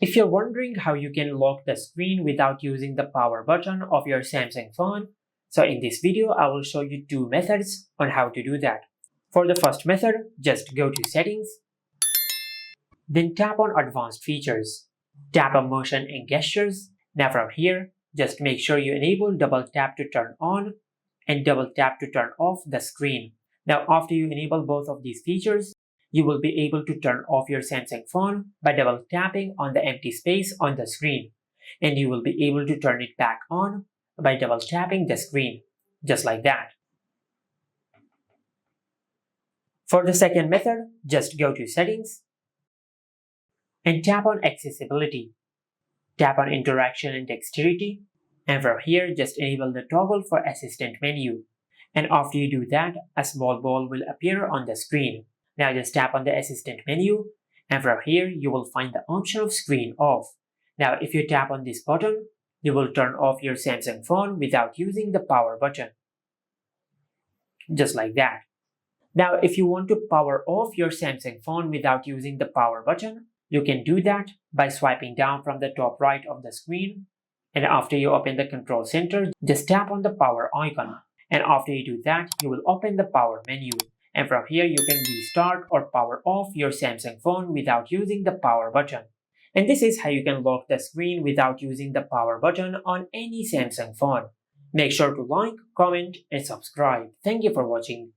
If you're wondering how you can lock the screen without using the power button of your Samsung phone, so in this video I will show you two methods on how to do that. For the first method, just go to Settings, then tap on Advanced Features. Tap on Motion and Gestures. Now from here, just make sure you enable double tap to turn on and double tap to turn off the screen. Now after you enable both of these features, you will be able to turn off your Samsung phone by double tapping on the empty space on the screen. And you will be able to turn it back on by double tapping the screen, just like that. For the second method, just go to Settings and tap on Accessibility. Tap on Interaction and Dexterity, and from here just enable the toggle for Assistant menu. And after you do that, a small ball will appear on the screen. Now just tap on the Assistant menu, and from here you will find the option of Screen Off. Now if you tap on this button, you will turn off your Samsung phone without using the power button. Just like that. Now if you want to power off your Samsung phone without using the power button, you can do that by swiping down from the top right of the screen. And after you open the control center, just tap on the power icon. And after you do that, you will open the power menu. And from here, you can restart or power off your Samsung phone without using the power button. And this is how you can lock the screen without using the power button on any Samsung phone. Make sure to like, comment, and subscribe. Thank you for watching.